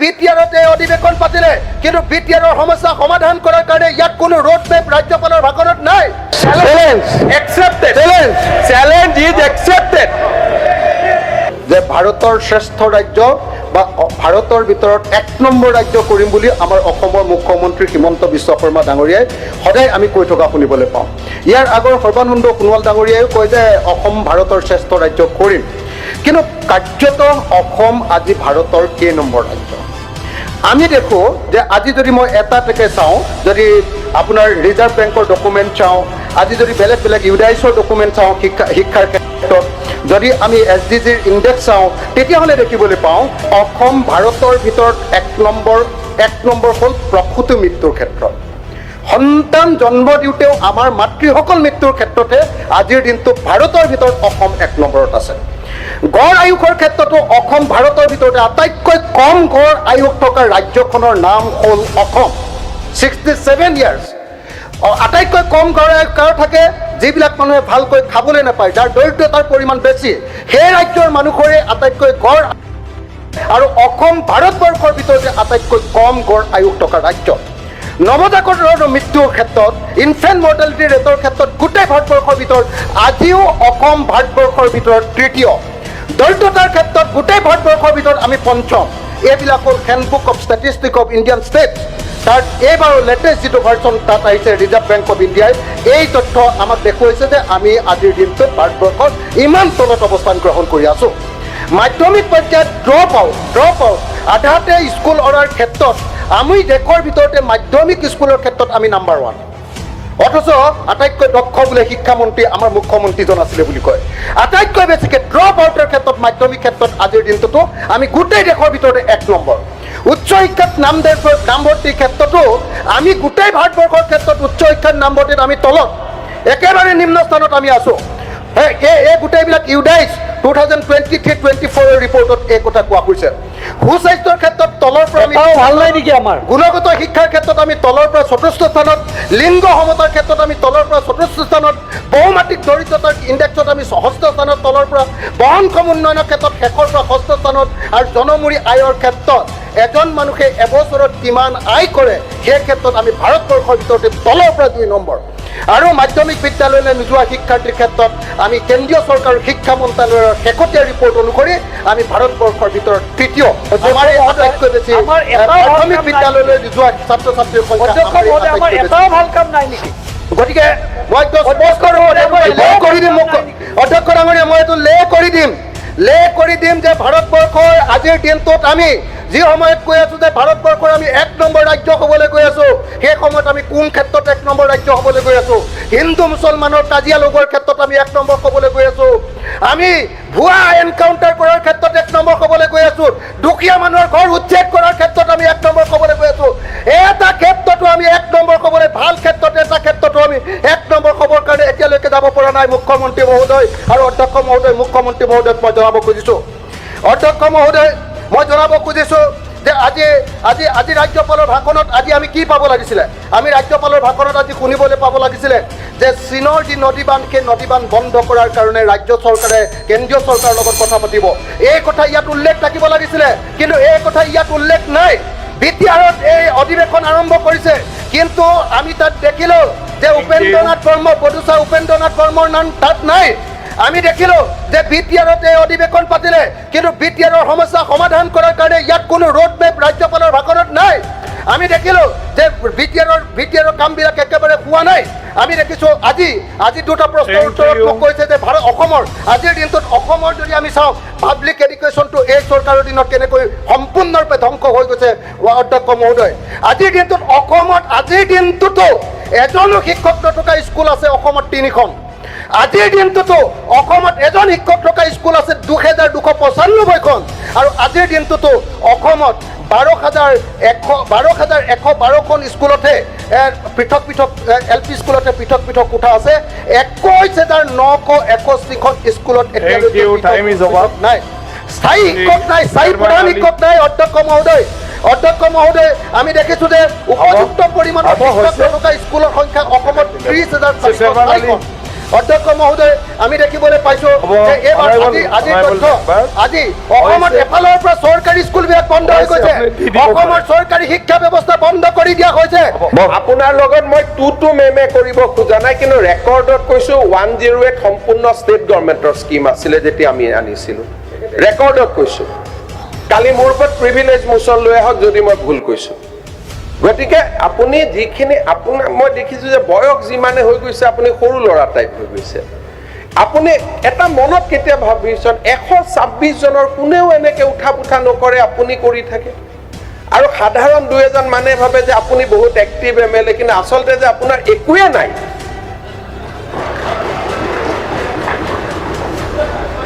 বিটিআৰতে অধিৱেশন পাতিলে কিন্তু বিটিআৰৰ সমস্যা সমাধান কৰাৰ কাৰণে ইয়াত কোনো ৰোড মেপ ৰাজ্যপালৰ ভাষণত নাই। Challenge accepted, challenge is accepted. যে ভাৰতৰ শ্ৰেষ্ঠ ৰাজ্য বা ভাৰতৰ ভিতৰত ১ নম্বৰ ৰাজ্য কৰিম বুলি আমাৰ অসমৰ মুখ্যমন্ত্ৰী হিমন্ত বিশ্ব শৰ্মা ডাঙৰীয়াই সদায় আমি কৈ থকা শুনিবলৈ পাওঁ। ইয়াৰ আগৰ সৰ্বানন্দ সোণোৱাল ডাঙৰীয়াইও কয় যে অসম ভাৰতৰ শ্ৰেষ্ঠ ৰাজ্য কৰিম, কিন্তু কাৰ্যত অসম আজি ভাৰতৰ কেই নম্বৰ ৰাজ্য? আমি দেখোঁ যে আজি যদি মই এটাকে চাওঁ, যদি আপোনাৰ ৰিজাৰ্ভ বেংকৰ ডকুমেণ্ট চাওঁ, আজি যদি বেলেগ বেলেগ ইউডাইছৰ ডকুমেণ্ট চাওঁ শিক্ষাৰ ক্ষেত্ৰত, যদি আমি SDGৰ ইণ্ডেক্স চাওঁ, তেতিয়াহ'লে দেখিবলৈ পাওঁ অসম ভাৰতৰ ভিতৰত ১ নম্বৰ হ'ল প্ৰসূতি মৃত্যুৰ ক্ষেত্ৰত। সন্তান জন্ম দিওঁতেও আমাৰ মাতৃসকল মৃত্যুৰ ক্ষেত্ৰতে আজিৰ দিনটো ভাৰতৰ ভিতৰত অসম ১ নম্বৰত আছে। গড় আয়ুসৰ ক্ষেত্ৰতো অসম ভাৰতৰ ভিতৰতে আটাইতকৈ কম গড় আয়ুস থকা ৰাজ্যখনৰ নাম হ'ল অসম, 67 ইয়াৰ্ছ। আটাইতকৈ কম গড় আয়ুস কাৰ থাকে? যিবিলাক মানুহে ভালকৈ খাবলৈ নাপায়, যাৰ দৰিদ্ৰতাৰ পৰিমাণ বেছি, সেই ৰাজ্যৰ মানুহৰে আটাইতকৈ গড়, আৰু অসম ভাৰতবৰ্ষৰ ভিতৰতে আটাইতকৈ কম গড় আয়ুস থকা ৰাজ্য। নৱজাতকৰ মৃত্যুৰ ক্ষেত্ৰত, ইনফেণ্ট মৰ্টেলিটি ৰেটৰ ক্ষেত্ৰত গোটেই ভাৰতবৰ্ষৰ ভিতৰত আজিও অসম ভাৰতবৰ্ষৰ ভিতৰত তৃতীয়। দৰিদ্ৰতাৰ ক্ষেত্ৰত গোটেই ভাৰতবৰ্ষৰ ভিতৰত আমি পঞ্চম। এইবিলাক হ'ল handbook of statistic of Indian state. তাত এইবাৰৰ লেটেষ্ট যিটো ভাৰ্চন তাত আহিছে ৰিজাৰ্ভ বেংক অফ ইণ্ডিয়াই এই তথ্য আমাক দেখুৱাইছে যে আমি আজিৰ দিনটোত ভাৰতবৰ্ষত ইমান তলত অৱস্থান গ্ৰহণ কৰি আছোঁ। মাধ্যমিক পৰ্যায়ত ড্ৰপ আউট আধাতে স্কুল অৰাৰ ক্ষেত্ৰত আমি দেশৰ ভিতৰতে মাধ্যমিক স্কুলৰ ক্ষেত্ৰত আমি নাম্বাৰ 1, অথচ আটাইতকৈ দক্ষ বোলে শিক্ষামন্ত্ৰী আমাৰ মুখ্যমন্ত্ৰীজন আছিলে বুলি কয়। আটাইতকৈ বেছিকৈ ড্ৰপ আউটৰ ক্ষেত্ৰত মাধ্যমিক ক্ষেত্ৰত আজিৰ দিনটোতো আমি গোটেই দেশৰ ভিতৰতে ১ নম্বৰ। উচ্চ শিক্ষাত নামভৰ্তিৰ ক্ষেত্ৰতো আমি গোটেই ভাৰতবৰ্ষৰ ক্ষেত্ৰত উচ্চ শিক্ষাত নামভৰ্তিত আমি তলত, একেবাৰে নিম্ন স্থানত আমি আছোঁ। এই গোটেইবিলাক ইউডাইছ 2023-24 ৰিপৰ্টত এই কথা কোৱা হৈছে। সুস্বাস্থ্যৰ ক্ষেত্ৰত তলৰ পৰা আমি ভাল নাই নেকি? আমাৰ গুণগত শিক্ষাৰ ক্ষেত্ৰত আমি তলৰ পৰা ৪ৰ্থ স্থানত, লিংগ সমতাৰ ক্ষেত্ৰত আমি তলৰ পৰা ৪ৰ্থ স্থানত, বহুমাত্ৰিক দৰিদ্ৰতাৰ ইণ্ডেক্সত আমি ৬ষ্ঠ স্থানত তলৰ পৰা, বহনক্ষম উন্নয়নৰ ক্ষেত্ৰত শেষৰ পৰা ৬ষ্ঠ স্থানত, আৰু জনমূৰি আয়ৰ ক্ষেত্ৰত এজন মানুহে এবছৰত কিমান আয় কৰে সেই ক্ষেত্ৰত আমি ভাৰতবৰ্ষৰ ভিতৰতে তলৰ পৰা ২ নম্বৰ। আৰু মাধ্যমিক বিদ্যালয়লৈ নোযোৱা শিক্ষাৰ্থীৰ ক্ষেত্ৰত আমি কেন্দ্ৰীয় চৰকাৰৰ শিক্ষা মন্ত্ৰালয়ৰ শেহতীয়া ৰিপৰ্ট অনুসৰি আমি ভাৰতবৰ্ষৰ ভিতৰত তৃতীয়। আমাৰ আটাইতকৈ বেছি মাধ্যমিক বিদ্যালয়লৈ নোযোৱা ছাত্ৰ ছাত্ৰীৰ সংখ্যা। গতিকে মই অধ্যক্ষ ডাঙৰীয়া, মই এইটো লে কৰি দিম যে ভাৰতবৰ্ষৰ আজিৰ দিনটোত আমি যি সময়ত কৈ আছোঁ যে ভাৰতবৰ্ষৰ আমি ১ নম্বৰ ৰাজ্য হ'বলৈ গৈ আছোঁ, সেই সময়ত আমি কোন ক্ষেত্ৰত ১ নম্বৰ ৰাজ্য হ'বলৈ গৈ আছোঁ? হিন্দু মুছলমানৰ কাজিয়া লগোৱাৰ ক্ষেত্ৰত আমি ১ নম্বৰ হ'বলৈ গৈ আছোঁ। আমি ভুৱা এনকাউণ্টাৰ কৰাৰ ক্ষেত্ৰত ১ নম্বৰ হ'বলৈ গৈ আছোঁ। দুখীয়া মানুহৰ ঘৰ উচ্ছেদ কৰাৰ ক্ষেত্ৰত আমি ১ নম্বৰ হ'বলৈ গৈ আছোঁ। এটা ক্ষেত্ৰতো আমি ১ নম্বৰ হ'বলৈ, ভাল ক্ষেত্ৰত এটা ক্ষেত্ৰতো আমি ১ নম্বৰ হ'বৰ কাৰণে এতিয়ালৈকে যাব পৰা নাই। মুখ্যমন্ত্ৰী মহোদয় আৰু অধ্যক্ষ মহোদয়, মুখ্যমন্ত্ৰী মহোদয়ক মই জনাব খুজিছোঁ, অধ্যক্ষ মহোদয় মই জনাব খুজিছোঁ যে আজি ৰাজ্যপালৰ ভাষণত আজি আমি কি পাব লাগিছিলে? আমি ৰাজ্যপালৰ ভাষণত আজি শুনিবলৈ পাব লাগিছিলে যে চীনৰ যি নদীবান্ধ, সেই নদীবান্ধ বন্ধ কৰাৰ কাৰণে ৰাজ্য চৰকাৰে কেন্দ্ৰীয় চৰকাৰৰ লগত কথা পাতিব, এই কথা ইয়াত উল্লেখ থাকিব লাগিছিলে, কিন্তু এই কথা ইয়াত উল্লেখ নাই। বিটিআৰত এই অধিৱেশন আৰম্ভ কৰিছে, কিন্তু আমি তাত দেখিলোঁ যে উপেন্দ্ৰনাথ বৰ্ম, প্ৰডিউচাৰ উপেন্দ্ৰনাথ বৰ্মৰ নাম তাত নাই। আমি দেখিলোঁ যে বিটিআৰতে অধিৱেশন পাতিলে, কিন্তু বিটিআৰৰ সমস্যা সমাধান কৰাৰ কাৰণে ইয়াত কোনো ৰোড মেপ ৰাজ্যপালৰ ভাষণত নাই। আমি দেখিলোঁ যে বিটিআৰৰ কামবিলাক একেবাৰে হোৱা নাই। আমি দেখিছোঁ আজি 2টা প্ৰশ্নৰ উত্তৰত মোক কৈছে যে অসমৰ আজিৰ দিনটোত অসমৰ যদি আমি চাওঁ, পাব্লিক এডুকেশ্যনটো এই চৰকাৰৰ দিনত কেনেকৈ সম্পূৰ্ণৰূপে ধ্বংস হৈ গৈছে। অধ্যক্ষ মহোদয়, আজিৰ দিনটোত অসমত আজিৰ দিনটোতো এজনো শিক্ষক নথকা স্কুল আছে অসমত 3খন। আজিৰ দিনটোতো অসমত এজন শিক্ষক থকা স্কুল আছে ২,২৯৫খন, আৰু আজিৰ দিনটোতো অসমত ১২,১১২খন স্কুলতে পৃথক LP স্কুলতে পৃথক কোঠা আছে। ২১,৯৬১খন স্কুলত নাই, স্থায়ী শিক্ষক নাই, স্থায়ী প্ৰধান শিক্ষক নাই। অধ্যক্ষ মহোদয়, আমি দেখিছোঁ যে উপযুক্ত পৰিমাণৰ শিক্ষক থকা স্কুলৰ সংখ্যা অসমত ৩০,৪০০খন। অধ্যক্ষ মহোদয় আমি দেখিবলৈ পাইছোঁ যে এইবাৰ আজি তথ্য আজি অসমত এফালৰ পৰা চৰকাৰী স্কুলবিলাক বন্ধ হৈ গৈছে অসমৰ চৰকাৰী শিক্ষা ব্যৱস্থা বন্ধ কৰি দিয়া হৈছে আপোনাৰ লগত মই টু মেমে কৰিব খোজা নাই কিন্তু ৰেকৰ্ডত কৈছো 108 সম্পূৰ্ণ ষ্টেট গভৰ্ণমেণ্টৰ স্কিম আছিলে যেতিয়া আমি আনিছিলো ৰেকৰ্ডত কৈছো কালি মোৰ ওপৰত প্ৰিভিলেজ মোচন লৈ আহক যদি মই ভুল কৈছো গতিকে আপুনি যিখিনি আপোনাৰ মই দেখিছো যে বয়স যিমানে হৈ গৈছে আপুনি সৰু ল'ৰা টাইপ হৈ গৈছে আপুনি এটা মনত কেতিয়া ভাবিছন 126 জনৰ কোনেও এনেকে উঠা পুঠা নকৰে আপুনি কৰি থাকে আৰু সাধাৰণ দুই এজন মানে ভাবে যে আপুনি বহুত এক্টিভ এমএলএ কিন্তু আচলতে যে আপোনাৰ একোৱে নাই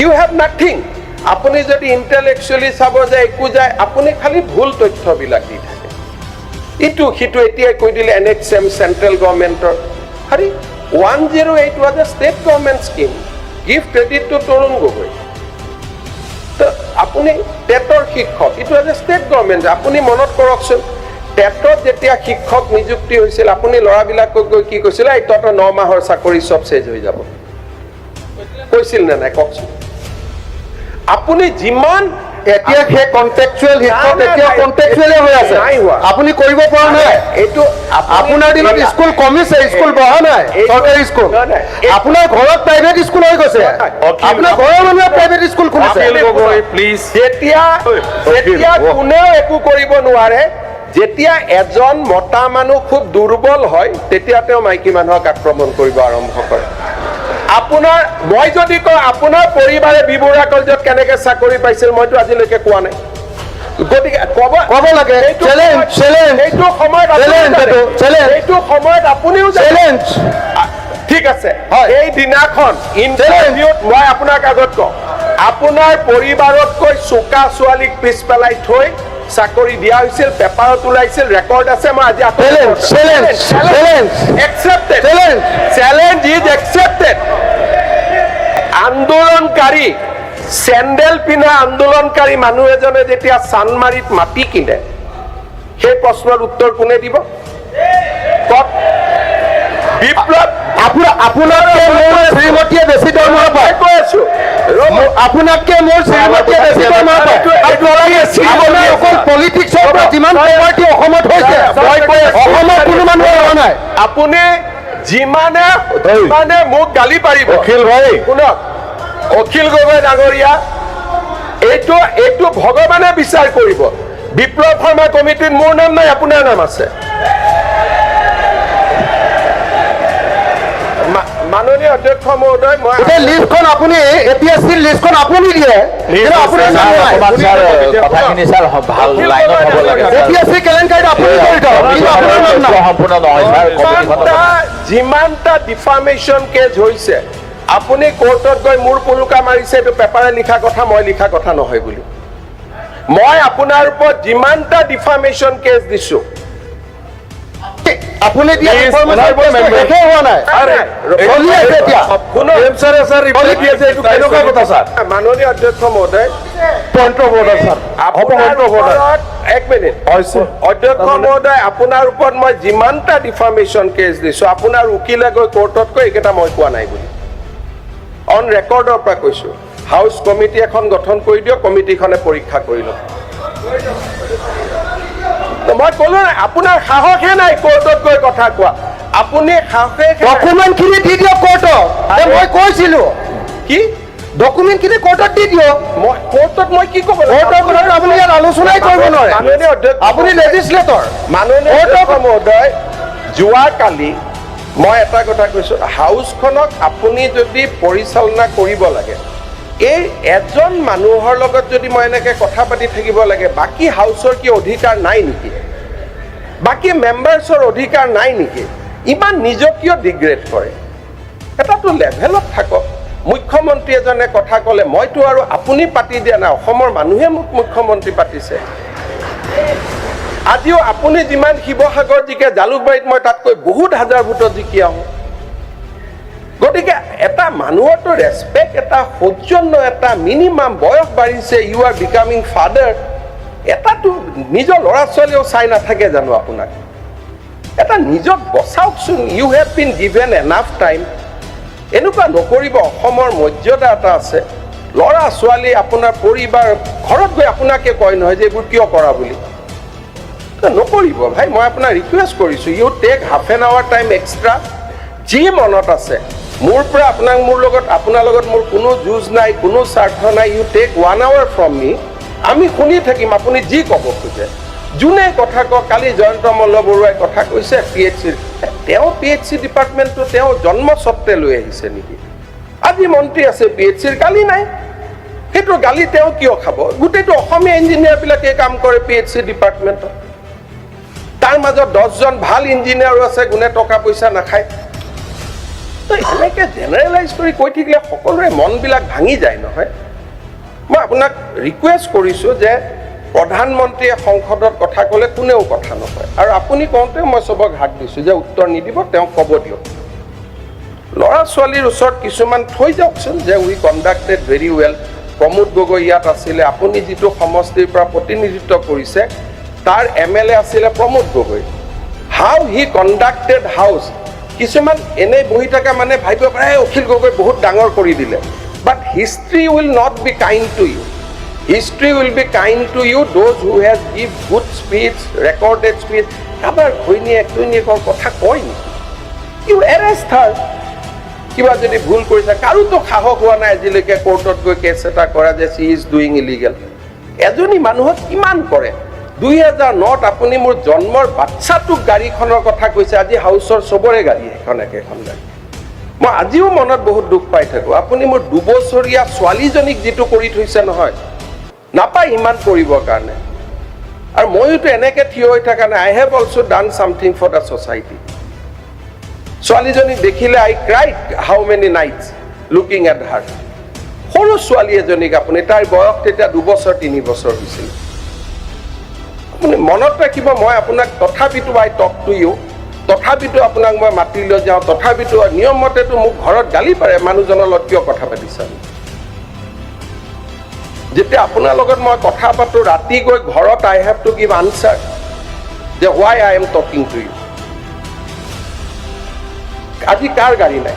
ইউ হ্যাভ নাথিং আপুনি যদি ইন্টেলেকচুয়ালি চাব যে একো যায় আপুনি খালি ভুল তথ্যবিলাক দি থাকে ইটো হিটো এতিয়া কৈ দিলে এনএক্সএম সেন্ট্রাল গভৰ্নমেন্টৰ হৰি 108 was a state government scheme give credit to Tarun Gogoi তো আপুনি টেটৰ শিক্ষক ইটো was a state government আপুনি মনত কৰকচোন টেটত যেতিয়া শিক্ষক নিযুক্তি হৈছিল আপুনি লৰাবিলাকক গৈ কি কৈছিল এই তত 9 মাহৰ চাকৰি সব শেষ হৈ যাব কৈছিল না নাই কওকচোন আপুনি যিমান এতিয়া সেই কন্টেক্সুৱেল শিক্ষক এতিয়া কন্টেক্সুৱেলে হৈ আছে আপুনি কৰিব পৰা নাই এইটো আপোনাৰ দিনত স্কুল কমিছে স্কুল বহা নাই চৰকাৰী স্কুল আপোনাৰ ঘৰত প্ৰাইভেট স্কুল হৈ গৈছে আপোনাৰ ঘৰৰ মানুহে প্ৰাইভেট স্কুল খুলিছে প্লিজ যেতিয়া কোনেও একো কৰিব নোৱাৰে যেতিয়া এজন মতা মানুহ খুব দুৰ্বল হয় তেতিয়া তেওঁ মাইকী মানুহক আক্ৰমণ কৰিব আৰম্ভ কৰে আপোনাৰ মই যদি কওঁ আপোনাৰ পৰিবাৰে বিবুৰা কলেজত কেনেকে চাকৰি পাইছিল মইতো আজিলৈকে কোৱা নাই গতিকে ক'ব লাগে এইটো সময়ত আপুনিও চ্যালেঞ্জ ঠিক আছে এই দিনাখন ইণ্টাৰভিউত মই আপোনাক আগত কওঁ আপোনাৰ পৰিবাৰতকৈ চোকা ছোৱালীক পিছ পেলাই থৈ চাকৰি দিয়া হৈছিল পেপাৰত ওলাইছিল ৰেকৰ্ড আছে মই আজি চ্যালেঞ্জ ইজ একসেপ্টেড আন্দোলনকাৰী চেণ্ডেল পিন্ধা আন্দোলনকাৰী মানুহ এজনে যেতিয়া চানমাৰিত মাটি কিনে সেই প্ৰশ্নৰ উত্তৰ কোনে দিব বিপ্লৱ আপোনাতকে মোৰ শ্ৰীমতীয়ে বেছি দৰমহা পায় কৈ আছো আপোনাতকে মোৰ শ্ৰীমতীয়ে বেছি দৰমহা পায় অকল পলিটিক্সৰ পৰা যিমান প্ৰপাৰ্টি অসমত হৈছে অসমত কোনো মানুহে হোৱা নাই আপুনি যিমানে মোক গালি পাৰিব অখিল ভাই শুনক অখিল গগৈ ডাঙৰীয়া এইটো ভগৱানে বিচাৰ কৰিব বিপ্লৱ শৰ্মা কমিটিত মোৰ নাম নাই আপোনাৰ নাম আছে মাননীয় অধ্যক্ষ মহোদয় মই লিষ্টখন আপুনি এপিএসসি লিষ্টখন আপুনি দিয়ে আপোনাৰ নাম নাই কথাখিনি স্যাৰ ভাল লাইনত হ'ব লাগে এপিএসসি কেলেংকাৰীত আপুনি জড়িত কিন্তু আপোনাৰ নাম নাই সম্পূৰ্ণ নহয় স্যাৰ যিমানটা ডিফামেশন কেছ হৈছে আপুনি কোৰ্টত গৈ মোৰ পুলুকা মাৰিছে এইটো পেপাৰে লিখা কথা মই লিখা কথা নহয় বুলি মই আপোনাৰ ওপৰত যিমানটা ডিফামেশন কেছ দিছো আপুনি দিয়া ইনফৰমেশন দেখে হোৱা নাই চলি আছে এতিয়া কোনো এমসাৰে স্যাৰ ৰিপোৰ্ট দি আছে এইটো কেনেকুৱা কথা স্যাৰ মাননীয় অধ্যক্ষ মহোদয় পইণ্ট অফ অৰ্ডাৰ স্যাৰ আপোনাৰ ওপৰত এক মিনিট অধ্যক্ষ মহোদয় আপোনাৰ ওপৰত মই যিমানটা ডিফামেশন কেছ দিছো আপোনাৰ উকিলে গৈ কোৰ্টত কৈ এইকেইটা মই কোৱা নাই বুলি অন ৰেকৰ্ডৰ পৰা কৈছো হাউচ কমিটি এখন গঠন কৰি দিয়ক কমিটিখনে পৰীক্ষা কৰি লওক মই ক'লো আপোনাৰ সাহসে নাই কোৰ্টত গৈ কথা কোৱা আপুনি সাহসে ডকুমেণ্টখিনি দি দিয়ক কোৰ্টত মই কৈছিলো কি ডকুমেণ্টখিনি কোৰ্টত দি দিয়ক মই কোৰ্টত মই কি ক'ব কোৰ্টৰ কথাটো আপুনি ইয়াত আলোচনাই কৰিব নোৱাৰে মাননীয় অধ্যক্ষ আপুনি লেজিছলেটৰ মাননীয় অধ্যক্ষ মহোদয় যোৱাকালি মই এটা কথা কৈছো হাউচখনক আপুনি যদি পৰিচালনা কৰিব লাগে এই এজন মানুহৰ লগত যদি মই এনেকে কথা পাতি থাকিব লাগে বাকি হাউচৰ কি অধিকাৰ নাই নেকি বাকি মেম্বাৰ্ছৰ অধিকাৰ নাই নেকি ইমান নিজক কিয় ডিগ্ৰেড কৰে এটাতো লেভেলত থাকক মুখ্যমন্ত্ৰী এজনে কথা ক'লে মইতো আৰু আপুনি পাতি দিয়া নাই অসমৰ মানুহে মোক মুখ্যমন্ত্ৰী পাতিছে আজিও আপুনি যিমান শিৱসাগৰ জিকে জালুকবাৰীত মই তাতকৈ বহুত হাজাৰ ভোটত জিকি আহোঁ গতিকে এটা মানুহৰতো ৰেছপেক্ট এটা সৌজন্য এটা মিনিমাম বয়স বাঢ়িছে ইউ আৰ বিকামিং ফাদাৰ এটাতো নিজৰ ল'ৰা ছোৱালীও চাই নাথাকে জানো আপোনাক এটা নিজক বচাওকচোন you have been given enough time এনেকুৱা নকৰিব। অসমৰ মৰ্যাদা এটা আছে, ল'ৰা ছোৱালী আপোনাৰ পৰিবাৰ ঘৰত গৈ আপোনাকে কয় নহয় যে এইবোৰ কিয় কৰা বুলি। নকৰিব ভাই, মই আপোনাক ৰিকুৱেষ্ট কৰিছোঁ, you take half an hour time extra. যি মনত আছে মোৰ পৰা আপোনাৰ লগত মোৰ কোনো যুঁজ নাই, কোনো স্বাৰ্থ নাই। ইউ টেক 1 hour ফ্ৰম মি, আমি শুনি থাকিম আপুনি যি ক'ব খোজে। যোনে কথা কওক, কালি জয়ন্ত মল্লবৰুৱাই কথা কৈছে PHC, তেওঁ PHC ডিপাৰ্টমেণ্টটো তেওঁ জন্মস্বত্বে লৈ আহিছে নেকি? আজি মন্ত্ৰী আছে PHCৰ, গালি নাই। সেইটো গালি তেওঁ কিয় খাব? গোটেইটো অসমীয়া ইঞ্জিনিয়াৰবিলাকে কাম কৰে PHC ডিপাৰ্টমেণ্টত। তাৰ মাজত 10জন ভাল ইঞ্জিনিয়াৰো আছে, গুণে টকা পইচা নাখায়। এনেকৈ জেনেৰেলাইজ কৰি কৈ থাকিলে সকলোৰে মনবিলাক ভাঙি যায় নহয়। মই আপোনাক ৰিকুৱেষ্ট কৰিছোঁ যে প্ৰধানমন্ত্ৰীয়ে সংসদত কথা ক'লে কোনেও কথা নকয়, আৰু আপুনি কওঁতে মই চবক হাক দিছোঁ যে উত্তৰ নিদিব, তেওঁক ক'ব দিয়ক। ল'ৰা ছোৱালীৰ ওচৰত কিছুমান থৈ যাওকচোন যে we conducted very well. Pramod Gogoi ইয়াত আছিলে, আপুনি যিটো সমষ্টিৰ পৰা প্ৰতিনিধিত্ব কৰিছে তাৰ MLA আছিলে Pramod Gogoi. How he conducted house, কিছুমান এনেই বহি থকা মানে ভাবিব পাৰে অখিল গগৈ বহুত ডাঙৰ কৰি দিলে। But history will not be kind to you. History will be kind to you, those who has give good speech, recorded speech. কাবাৰ ঘৈণীয়েকৰ কথা কয় নেকি? You arrest her. কিবা যদি ভুল কৰিছে, কাৰোতো সাহস হোৱা নাই আজিলৈকে কোৰ্টত গৈ কেছ এটা কৰা যে she is doing illegal. এজনী মানুহক কিমান কৰে? 2009ত আপুনি মোৰ জন্মৰ বাচ্চাটোক গাড়ীখনৰ কথা কৈছে, আজি হাউচৰ চবৰে গাড়ী এখন একেখন গাড়ী। মই আজিও মনত বহুত দুখ পাই থাকোঁ। আপুনি মোৰ 2 বছৰীয়া ছোৱালীজনীক যিটো কৰি থৈছে নহয়, নাপায় ইমান কৰিবৰ কাৰণে। আৰু ময়োতো এনেকৈ থিয় হৈ থকা নাই। I have also' done something for the society. ছোৱালীজনীক দেখিলে I cried how many nights looking at her. সৰু ছোৱালী এজনীক আপুনি, তাইৰ বয়স তেতিয়া 2 বছৰ 3 বছৰ হৈছিল। আপুনি মনত ৰাখিব, মই আপোনাক তথাপিতো আই টক টু ইউ, তথাপিতো আপোনাক মই মাতি লৈ যাওঁ, তথাপিতো নিয়মমতেতো মোক ঘৰত গালি পাৰে, মানুহজনৰ লগত কিয় কথা পাতিছা। যেতিয়া আপোনাৰ লগত মই কথা পাতোঁ ৰাতি গৈ ঘৰত, I have to give answer যে why I am talking to you. আজি কাৰ গাড়ী নাই?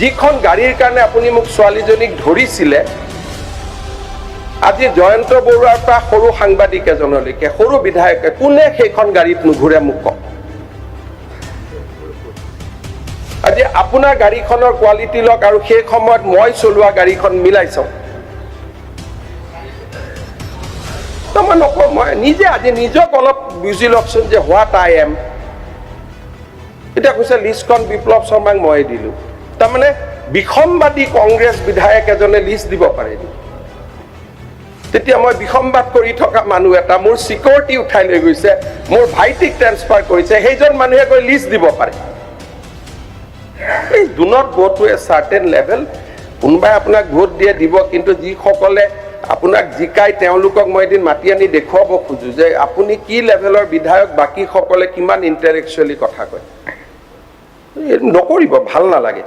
যিখন গাড়ীৰ কাৰণে আপুনি মোক ছোৱালীজনীক ধৰিছিলে, আজি জয়ন্ত বৰুৱাৰ পৰা সৰু সাংবাদিক এজনলৈকে, সৰু বিধায়কে, কোনে সেইখন গাড়ীত নুঘূৰে মোক কওক। আজি আপোনাৰ গাড়ীখনৰ কোৱালিটি লওক আৰু সেই সময়ত মই চলোৱা গাড়ীখন মিলাই চাওক। মই নকওঁ, মই নিজে আজি নিজক অলপ বুজি লওকচোন যে হোৱাট আই এম। এতিয়া কৈছে লিষ্টখন বিপ্লৱ শৰ্মাক মই দিলোঁ। তাৰমানে বিসম্বাদী কংগ্ৰেছ বিধায়ক এজনে লিষ্ট দিব পাৰে নেকি? তেতিয়া মই বিসম্বাদ কৰি থকা মানুহ এটা, মোৰ চিকিউৰিটি উঠাই লৈ গৈছে, মোৰ ভাইটিক ট্ৰেন্সফাৰ কৰিছে, সেইজন মানুহে গৈ লিষ্ট দিব পাৰে? Do not go' to a certain level. কোনোবাই আপোনাক ভোট দিয়ে দিব, কিন্তু যিসকলে আপোনাক জিকাই তেওঁলোকক মই এদিন মাতি আনি দেখুৱাব খোজোঁ যে আপুনি কি লেভেলৰ বিধায়ক, বাকীসকলে কিমান ইণ্টেলেকচুৱেলি কথা কয়। নকৰিব, ভাল নালাগে।